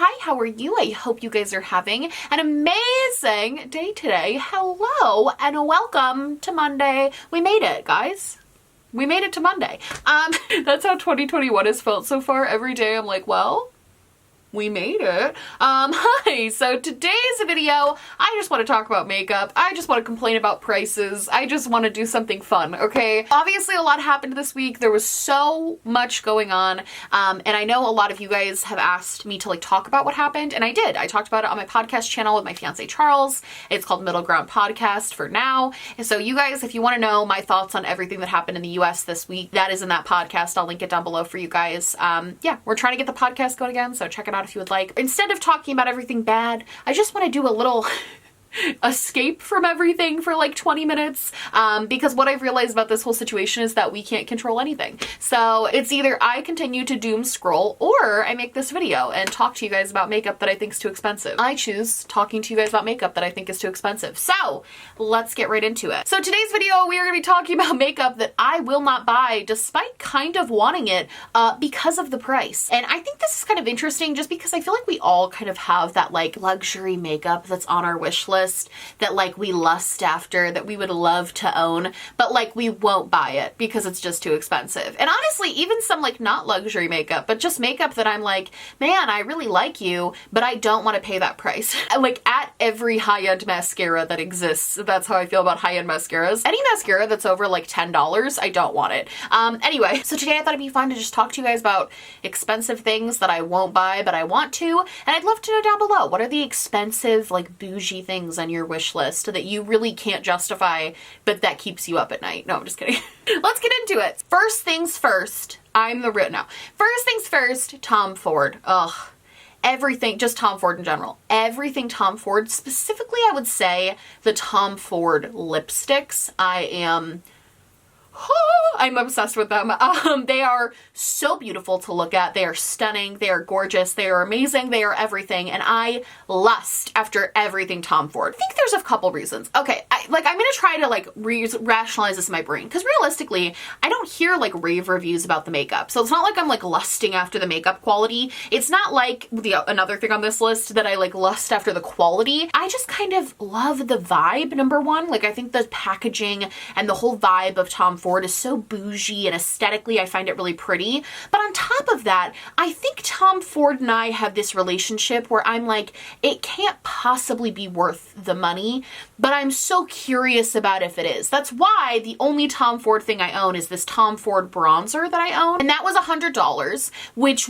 Hi, how are you? I hope you guys are having an amazing day today. Hello and welcome to Monday. We made it, guys. We made it to Monday. That's how 2021 has felt so far. Every day I'm like, well, we made it. Hi, so today's video, I just want to talk about makeup. I just want to complain about prices. I just want to do something fun, okay? Obviously a lot happened this week. There was so much going on. And I know a lot of you guys have asked me to like talk about what happened, and I did. I talked about it on my podcast channel with my fiance Charles. It's called Middle Ground Podcast for now. And so you guys, if you want to know my thoughts on everything that happened in the US this week, that is in that podcast. I'll link it down below for you guys. Yeah, we're trying to get the podcast going again, so check it out if you would like. Instead of talking about everything bad, I just want to do a little escape from everything for like 20 minutes because what I've realized about this whole situation is that we can't control anything. So it's either I continue to doom scroll or I make this video and talk to you guys about makeup that I think is too expensive. I choose talking to you guys about makeup that I think is too expensive. So let's get right into it. So today's video we are going to be talking about makeup that I will not buy despite kind of wanting it because of the price. And I think this is kind of interesting just because I feel like we all kind of have that like luxury makeup that's on our wish list that like we lust after, that we would love to own, but like we won't buy it because it's just too expensive. And honestly, even some like not luxury makeup, but just makeup that I'm like, man, I really like you, but I don't want to pay that price. Like at every high-end mascara that exists, that's how I feel about high-end mascaras. Any mascara that's over like $10, I don't want it. Anyway, so today I thought it'd be fun to just talk to you guys about expensive things that I won't buy, but I want to. And I'd love to know down below, what are the expensive like bougie things on your wish list that you really can't justify, but that keeps you up at night? No, I'm just kidding. Let's get into it. First things first, First things first, Tom Ford. Ugh. Everything, just Tom Ford in general. Everything Tom Ford, specifically I would say the Tom Ford lipsticks. I'm obsessed with them. They are so beautiful to look at. They are stunning. They are gorgeous. They are amazing. They are everything. And I lust after everything Tom Ford. I think there's a couple reasons. Okay, I'm gonna try to like rationalize this in my brain because realistically, I don't hear like rave reviews about the makeup. So it's not like I'm like lusting after the makeup quality. It's not like another thing on this list that I like lust after the quality. I just kind of love the vibe, number one. Like I think the packaging and the whole vibe of Tom Ford is so bougie and aesthetically I find it really pretty. But on top of that, I think Tom Ford and I have this relationship where I'm like, it can't possibly be worth the money, but I'm so curious about if it is. That's why the only Tom Ford thing I own is this Tom Ford bronzer that I own. And that was $100, which,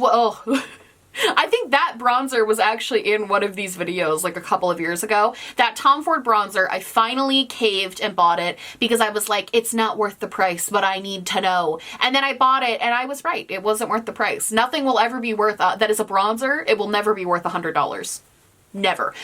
I think that bronzer was actually in one of these videos like a couple of years ago. That Tom Ford bronzer, I finally caved and bought it because I was like, it's not worth the price, but I need to know. And then I bought it and I was right. It wasn't worth the price. Nothing will ever be worth, that is a bronzer, it will never be worth $100. Never.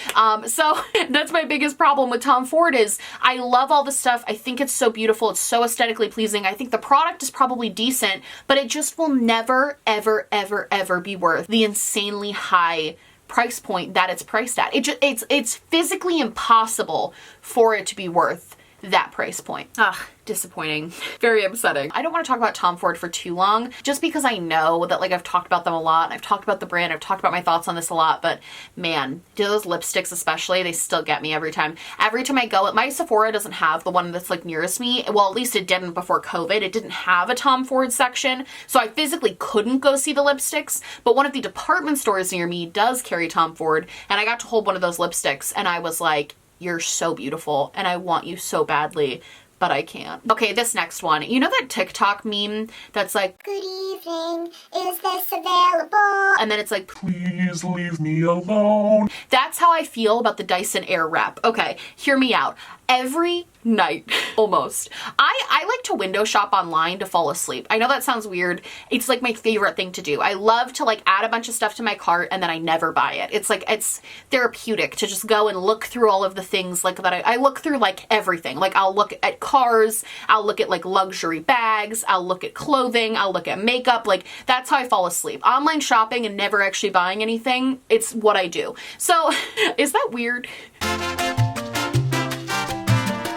So that's my biggest problem with Tom Ford is I love all the stuff. I think it's so beautiful. It's so aesthetically pleasing. I think the product is probably decent, but it just will never, ever, ever, ever be worth the insanely high price point that it's priced at. It's physically impossible for it to be worth that price point. Ugh, disappointing. Very upsetting. I don't want to talk about Tom Ford for too long just because I know that like I've talked about them a lot. I've talked about the brand. I've talked about my thoughts on this a lot, but man, those lipsticks especially, they still get me every time. Every time I go, my Sephora doesn't have the one that's like nearest me. Well, at least it didn't before COVID. It didn't have a Tom Ford section, so I physically couldn't go see the lipsticks, but one of the department stores near me does carry Tom Ford, and I got to hold one of those lipsticks and I was like, you're so beautiful and I want you so badly, but I can't. Okay, this next one. You know that TikTok meme that's like, good evening, is this available? And then it's like, please leave me alone. That's how I feel about the Dyson Airwrap. Okay, hear me out. Every night, almost, I like to window shop online to fall asleep. I know that sounds weird. It's like my favorite thing to do. I love to like add a bunch of stuff to my cart and then I never buy it. It's like, it's therapeutic to just go and look through all of the things like that. I look through like everything. Like I'll look at cars, I'll look at like luxury bags, I'll look at clothing, I'll look at makeup. Like that's how I fall asleep. Online shopping and never actually buying anything, it's what I do. So is that weird?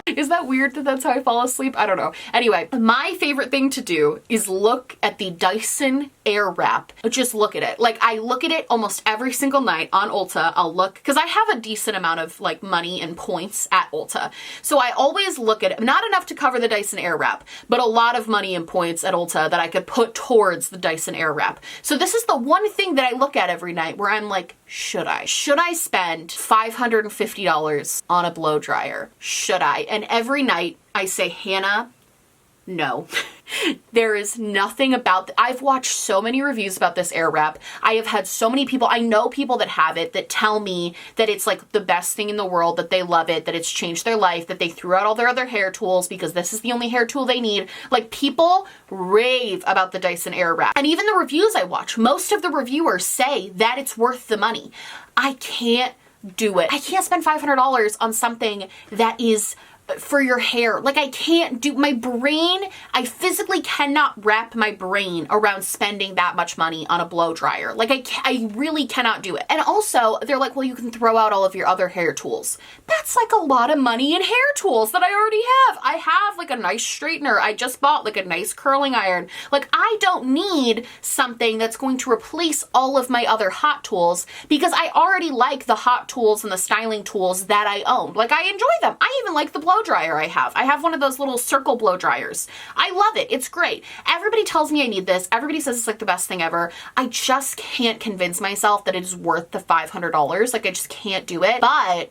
Is that weird that that's how I fall asleep? I don't know. Anyway, my favorite thing to do is look at the Dyson Airwrap. Just look at it. Like, I look at it almost every single night on Ulta. I'll look, because I have a decent amount of like money and points at Ulta. So I always look at it. Not enough to cover the Dyson Airwrap, but a lot of money and points at Ulta that I could put towards the Dyson Airwrap. So this is the one thing that I look at every night where I'm like, should I? Should I spend $550 on a blow dryer? Should I? And every night I say, Hannah, no. There is nothing about I've watched so many reviews about this Airwrap. I have had so many people, I know people that have it that tell me that it's like the best thing in the world, that they love it, that it's changed their life, that they threw out all their other hair tools because this is the only hair tool they need. Like, people rave about the Dyson Airwrap. And even the reviews I watch, most of the reviewers say that it's worth the money. I can't do it. I can't spend $500 on something that is for your hair. Like, I can't do, my brain, I physically cannot wrap my brain around spending that much money on a blow dryer. Like, I really cannot do it. And also, they're like, well, you can throw out all of your other hair tools. That's like a lot of money in hair tools that I already have. I have like a nice straightener. I just bought like a nice curling iron. Like, I don't need something that's going to replace all of my other hot tools because I already like the hot tools and the styling tools that I own. Like, I enjoy them. I even like the blow dryer I have. I have one of those little circle blow dryers. I love it. It's great. Everybody tells me I need this. Everybody says it's like the best thing ever. I just can't convince myself that it is worth the $500. Like, I just can't do it. But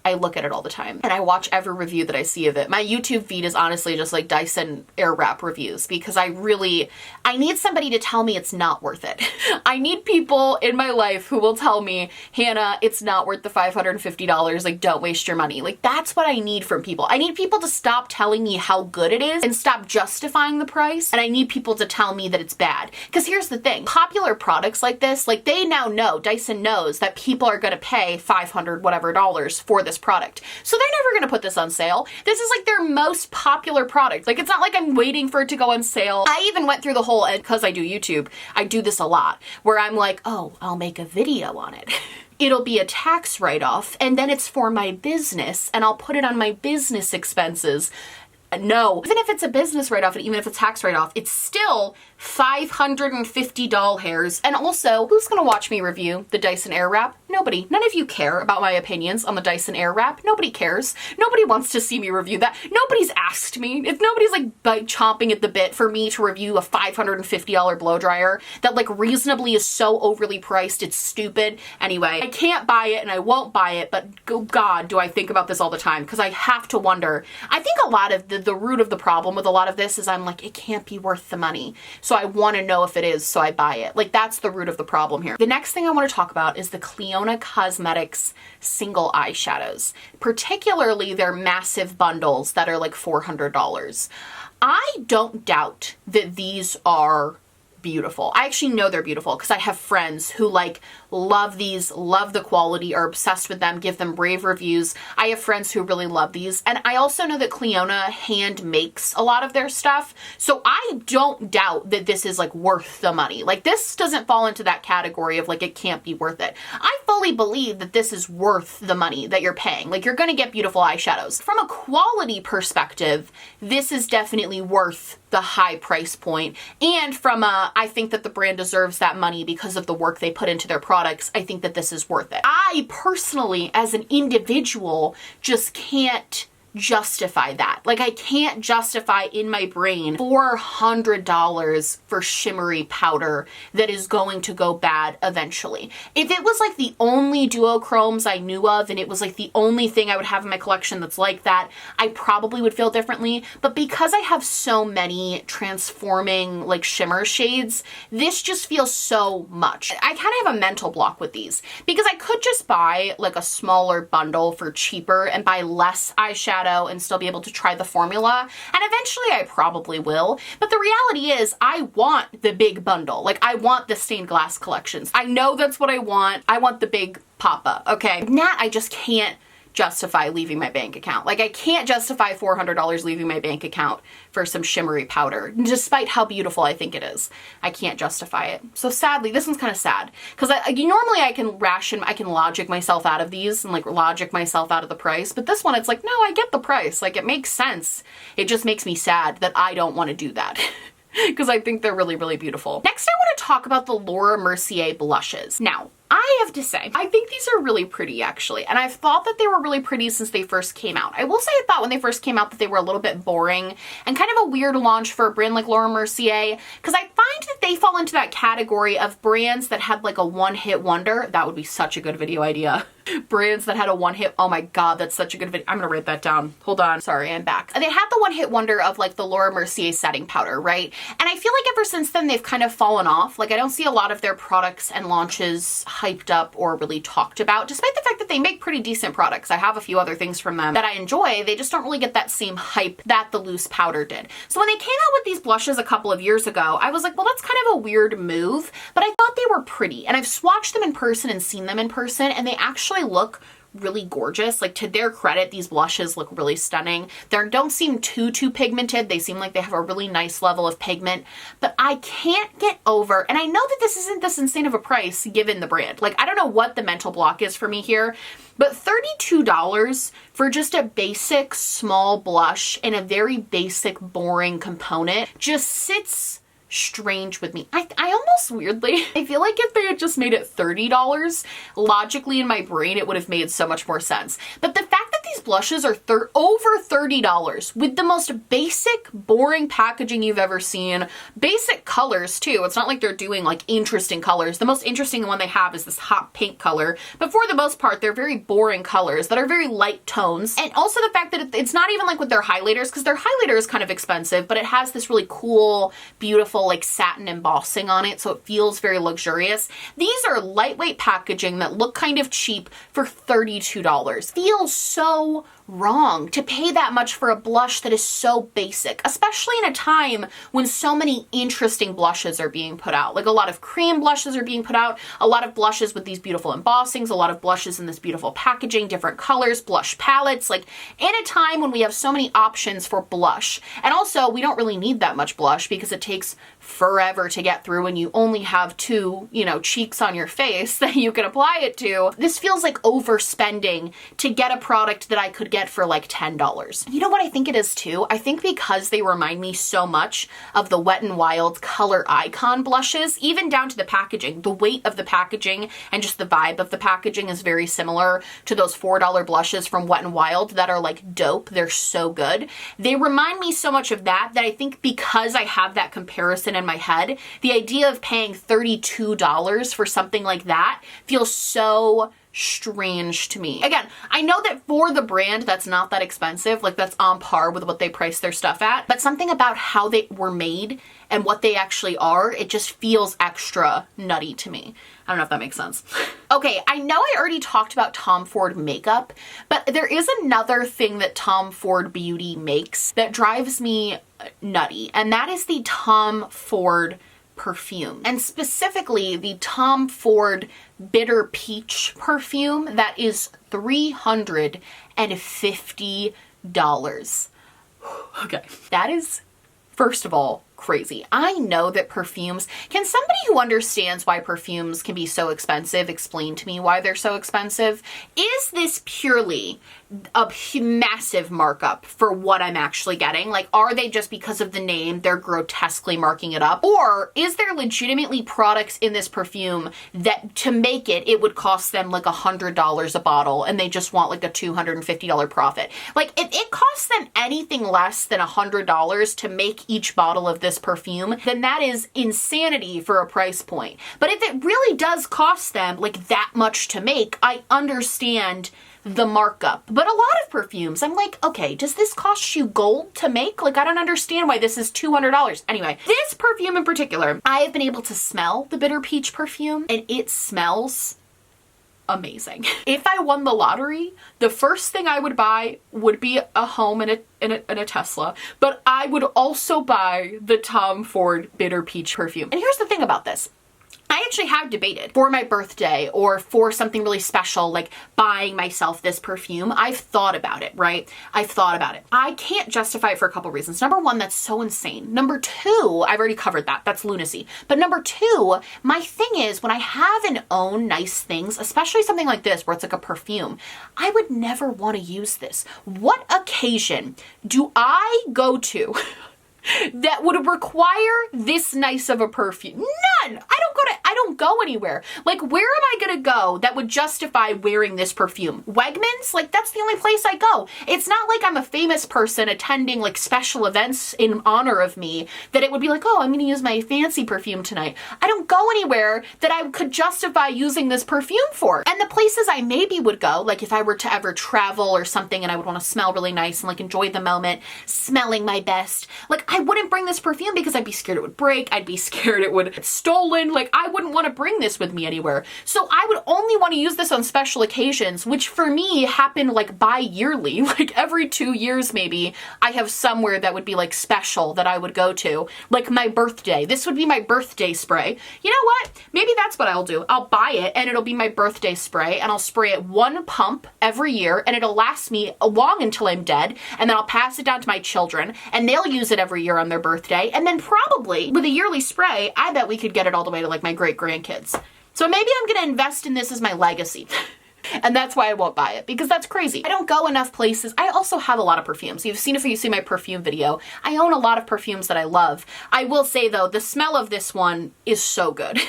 I look at it all the time and I watch every review that I see of it. My YouTube feed is honestly just like Dyson Airwrap reviews because I need somebody to tell me it's not worth it. I need people in my life who will tell me, Hannah, it's not worth the $550. Like, don't waste your money. Like, that's what I need from people. I need people to stop telling me how good it is and stop justifying the price. And I need people to tell me that it's bad. Because here's the thing, popular products like this, like, they now know, Dyson knows that people are going to pay $500 whatever dollars for this product. So they're never going to put this on sale. This is like their most popular product. Like, it's not like I'm waiting for it to go on sale. I even went through the whole, and because I do YouTube, I do this a lot, where I'm like, oh, I'll make a video on it. It'll be a tax write-off, and then it's for my business, and I'll put it on my business expenses. No, even if it's a business write-off and even if it's tax write-off, it's still $550 hairs. And also, who's gonna watch me review the Dyson Airwrap? Nobody. None of you care about my opinions on the Dyson Airwrap. Nobody cares. Nobody wants to see me review that. Nobody's asked me. If nobody's like chomping at the bit for me to review a $550 blow dryer that like reasonably is so overly priced, it's stupid. Anyway, I can't buy it and I won't buy it, but God, do I think about this all the time because I have to wonder. I think a lot of the root of the problem with a lot of this is I'm like, it can't be worth the money. So I want to know if it is, so I buy it. Like, that's the root of the problem here. The next thing I want to talk about is the Cleona Cosmetics single eyeshadows, particularly their massive bundles that are like $400. I don't doubt that these are beautiful. I actually know they're beautiful because I have friends who like love these, love the quality, are obsessed with them, give them rave reviews. I have friends who really love these. And I also know that Cleona hand makes a lot of their stuff. So I don't doubt that this is like worth the money. Like, this doesn't fall into that category of like, it can't be worth it. I fully believe that this is worth the money that you're paying. Like, you're going to get beautiful eyeshadows. From a quality perspective, this is definitely worth the high price point. And from I think that the brand deserves that money because of the work they put into their products. I think that this is worth it. I personally, as an individual, just can't justify that. Like, I can't justify in my brain $400 for shimmery powder that is going to go bad eventually. If it was like the only duochromes I knew of and it was like the only thing I would have in my collection that's like that, I probably would feel differently. But because I have so many transforming like shimmer shades, this just feels so much. I kind of have a mental block with these because I could just buy like a smaller bundle for cheaper and buy less eyeshadow and still be able to try the formula. And eventually I probably will. But the reality is I want the big bundle. Like, I want the stained glass collections. I know that's what I want. I want the big pop-up, okay? That I just can't justify leaving my bank account. Like, I can't justify $400 leaving my bank account for some shimmery powder, despite how beautiful I think it is. I can't justify it. So sadly, this one's kind of sad, because normally I can logic myself out of these and like logic myself out of the price, but this one, it's like, no, I get the price. Like, it makes sense. It just makes me sad that I don't want to do that. Because I think they're really, really beautiful. Next, I want to talk about the Laura Mercier blushes. Now, I have to say, I think these are really pretty, actually, and I've thought that they were really pretty since they first came out. I will say I thought when they first came out that they were a little bit boring and kind of a weird launch for a brand like Laura Mercier, because I find that they fall into that category of brands that had like a one-hit wonder. That would be such a good video idea. Brands that had a one-hit, oh my god, that's such a good video. I'm gonna write that down. Hold on. Sorry, I'm back. They had the one-hit wonder of like the Laura Mercier setting powder, right? And I feel like ever since then they've kind of fallen off. Like, I don't see a lot of their products and launches hyped up or really talked about, despite the fact that they make pretty decent products. I have a few other things from them that I enjoy. They just don't really get that same hype that the loose powder did. So when they came out with these blushes a couple of years ago, I was like, well, that's kind of a weird move, but I thought they were pretty. And I've swatched them in person and seen them in person, and they actually look really gorgeous. Like, to their credit, these blushes look really stunning. They don't seem too pigmented. They seem like they have a really nice level of pigment, but I can't get over, and I know that this isn't this insane of a price given the brand. Like, I don't know what the mental block is for me here, but $32 for just a basic small blush and a very basic boring component just sits strange with me. I almost weirdly, I feel like if they had just made it $30, logically in my brain it would have made so much more sense. But the fact that these blushes are over $30 with the most basic, boring packaging you've ever seen, basic colors too. It's not like they're doing like interesting colors. The most interesting one they have is this hot pink color, but for the most part they're very boring colors that are very light tones. And also the fact that it's not even like with their highlighters, because their highlighter is kind of expensive, but it has this really cool, beautiful like satin embossing on it, so it feels very luxurious. These are lightweight packaging that look kind of cheap for $32. Feels so wrong to pay that much for a blush that is so basic, especially in a time when so many interesting blushes are being put out. Like, a lot of cream blushes are being put out, a lot of blushes with these beautiful embossings, a lot of blushes in this beautiful packaging, different colors, blush palettes. Like, in a time when we have so many options for blush, and also we don't really need that much blush because it takes forever to get through and you only have two, cheeks on your face that you can apply it to. This feels like overspending to get a product that I could get for like $10. You know what I think it is too? I think because they remind me so much of the Wet n Wild Color Icon blushes, even down to the packaging. The weight of the packaging and just the vibe of the packaging is very similar to those $4 blushes from Wet n Wild that are like dope. They're so good. They remind me so much of that I think because I have that comparison in my head, the idea of paying $32 for something like that feels so strange to me. Again, I know that for the brand, that's not that expensive. Like, that's on par with what they price their stuff at. But something about how they were made and what they actually are, it just feels extra nutty to me. I don't know if that makes sense. Okay, I know I already talked about Tom Ford makeup, but there is another thing that Tom Ford Beauty makes that drives me nutty, and that is the Tom Ford perfume, and specifically the Tom Ford Bitter Peach perfume that is $350. Okay, that is, first of all, crazy. I know that perfumes, can somebody who understands why perfumes can be so expensive explain to me why they're so expensive? Is this purely a massive markup for what I'm actually getting? Like, are they just because of the name, they're grotesquely marking it up? Or is there legitimately products in this perfume that to make it, it would cost them like $100 a bottle and they just want like a $250 profit? Like, if it costs them anything less than $100 to make each bottle of this perfume, then that is insanity for a price point. But if it really does cost them like that much to make, I understand the markup. But a lot of perfumes, I'm like, okay, does this cost you gold to make? Like, I don't understand why this is $200. Anyway, this perfume in particular, I have been able to smell the Bitter Peach perfume and it smells amazing. If I won the lottery, the first thing I would buy would be a home and a Tesla, but I would also buy the Tom Ford Bitter Peach perfume. And here's the thing about this. I actually have debated for my birthday or for something really special, like buying myself this perfume. I've thought about it, right? I've thought about it. I can't justify it for a couple reasons. Number one, that's so insane. Number two, I've already covered that. That's lunacy. But number two, my thing is when I have and own nice things, especially something like this where it's like a perfume, I would never want to use this. What occasion do I go to that would require this nice of a perfume? None. I don't go anywhere. Like, where am I gonna go that would justify wearing this perfume? Wegmans? Like, that's the only place I go. It's not like I'm a famous person attending like special events in honor of me that it would be like, oh, I'm gonna use my fancy perfume tonight. I don't go anywhere that I could justify using this perfume for. And the places I maybe would go, like if I were to ever travel or something and I would want to smell really nice and like enjoy the moment, smelling my best, like I wouldn't bring this perfume because I'd be scared it would break. I'd be scared it would get stolen. Like, I wouldn't want to bring this with me anywhere. So I would only want to use this on special occasions, which for me happen like bi-yearly, like every 2 years maybe. I have somewhere that would be like special that I would go to, like my birthday. This would be my birthday spray. You know what? Maybe that's what I'll do. I'll buy it and it'll be my birthday spray and I'll spray it one pump every year and it'll last me long until I'm dead, and then I'll pass it down to my children and they'll use it every year on their birthday, and then probably with a yearly spray, I bet we could get it all the way to like my great grandkids. So maybe I'm gonna invest in this as my legacy. And that's why I won't buy it, because that's crazy. I don't go enough places. I also have a lot of perfumes. You've seen if you see my perfume video. I own a lot of perfumes that I love. I will say though, the smell of this one is so good.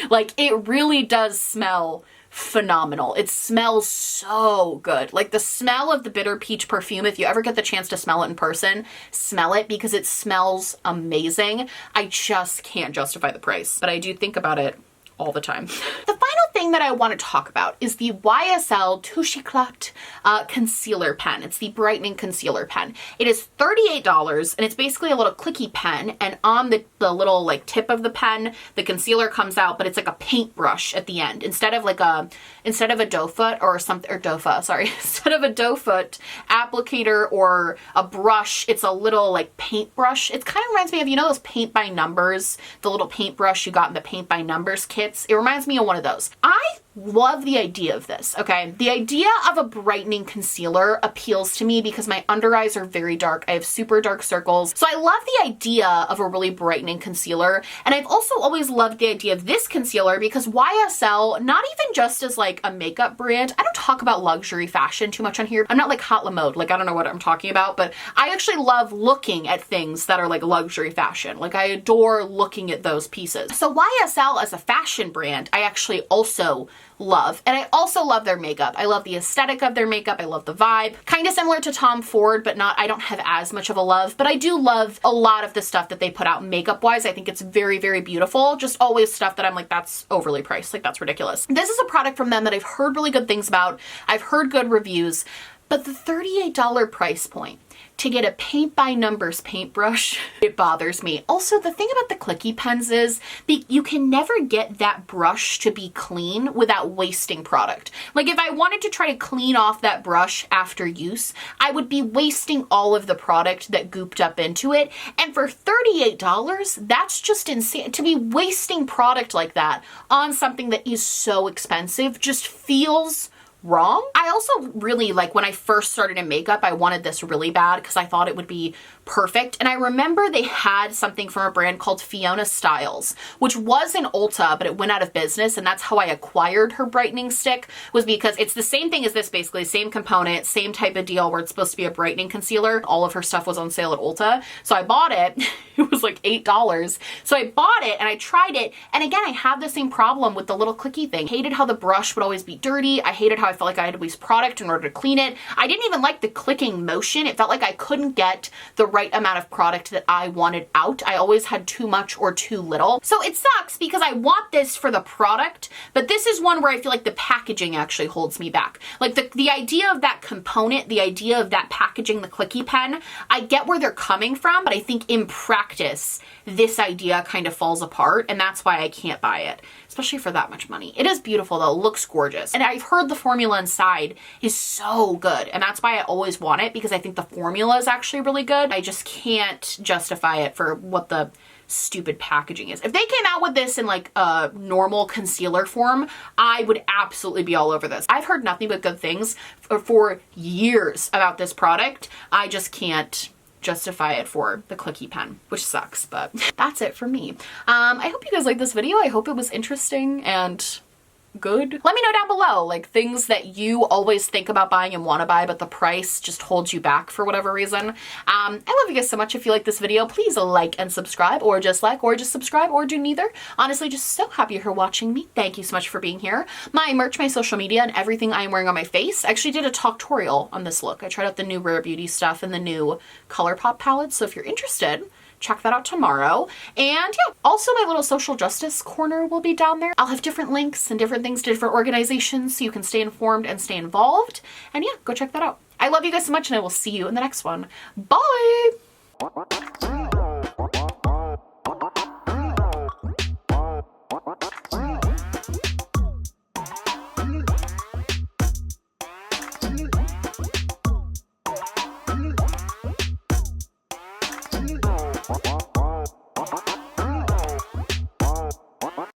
Like, it really does smell phenomenal. It smells so good. Like, the smell of the bitter peach perfume, if you ever get the chance to smell it in person, smell it because it smells amazing. I just can't justify the price, but I do think about it all the time. The final thing that I want to talk about is the YSL Touche Éclat concealer pen. It's the brightening concealer pen. It is $38 and it's basically a little clicky pen, and on the little like tip of the pen, the concealer comes out, but it's like a paintbrush at the end. Instead of a doe foot or something, or doe foot, sorry, instead of a doe foot applicator or a brush, it's a little like paintbrush. It kind of reminds me of, you know, those paint by numbers, the little paintbrush you got in the paint by numbers kits. It reminds me of one of those. I love the idea of this, okay? The idea of a brightening concealer appeals to me because my under eyes are very dark. I have super dark circles. So I love the idea of a really brightening concealer. And I've also always loved the idea of this concealer because YSL, not even just as like a makeup brand, I don't talk about luxury fashion too much on here. I'm not like Hot Lamode, like I don't know what I'm talking about, but I actually love looking at things that are like luxury fashion. Like, I adore looking at those pieces. So YSL as a fashion brand, I actually also love. And I also love their makeup. I love the aesthetic of their makeup. I love the vibe. Kind of similar to Tom Ford, but I don't have as much of a love, but I do love a lot of the stuff that they put out makeup wise. I think it's very, very beautiful. Just always stuff that I'm like, that's overly priced. Like, that's ridiculous. This is a product from them that I've heard really good things about. I've heard good reviews, but the $38 price point to get a paint by numbers paintbrush, it bothers me. Also, the thing about the clicky pens is you can never get that brush to be clean without wasting product. Like, if I wanted to try to clean off that brush after use, I would be wasting all of the product that gooped up into it. And for $38, that's just insane. To be wasting product like that on something that is so expensive just feels wrong. I also really, like, when I first started in makeup, I wanted this really bad because I thought it would be perfect. And I remember they had something from a brand called Fiona Styles, which was in Ulta, but it went out of business. And that's how I acquired her brightening stick, was because it's the same thing as this, basically same component, same type of deal where it's supposed to be a brightening concealer. All of her stuff was on sale at Ulta. So I bought it. It was like $8. So I bought it and I tried it. And again, I had the same problem with the little clicky thing. Hated how the brush would always be dirty. I hated how I felt like I had to waste product in order to clean it. I didn't even like the clicking motion. It felt like I couldn't get the right amount of product that I wanted out. I always had too much or too little. So it sucks because I want this for the product, but this is one where I feel like the packaging actually holds me back. Like, the idea of that component, the idea of that packaging, the clicky pen, I get where they're coming from, but I think in practice, this idea kind of falls apart, and that's why I can't buy it. especially for that much money. It is beautiful though, it looks gorgeous. And I've heard the formula inside is so good, and that's why I always want it, because I think the formula is actually really good. I just can't justify it for what the stupid packaging is. If they came out with this in like a normal concealer form, I would absolutely be all over this. I've heard nothing but good things for years about this product. I just can't justify it for the clicky pen, which sucks, but that's it for me. I hope you guys liked this video. I hope it was interesting and good. Let me know down below, like, things that you always think about buying and want to buy, but the price just holds you back for whatever reason. I love you guys so much. If you like this video, please like and subscribe, or just subscribe, or do neither. Honestly, just so happy you're watching me. Thank you so much for being here. My merch, my social media, and everything I am wearing on my face. I actually did a tutorial on this look. I tried out the new Rare Beauty stuff and the new ColourPop palette, so if you're interested, check that out tomorrow. And yeah, also my little social justice corner will be down there. I'll have different links and different things to different organizations so you can stay informed and stay involved. And yeah, go check that out. I love you guys so much, and I will see you in the next one. Bye!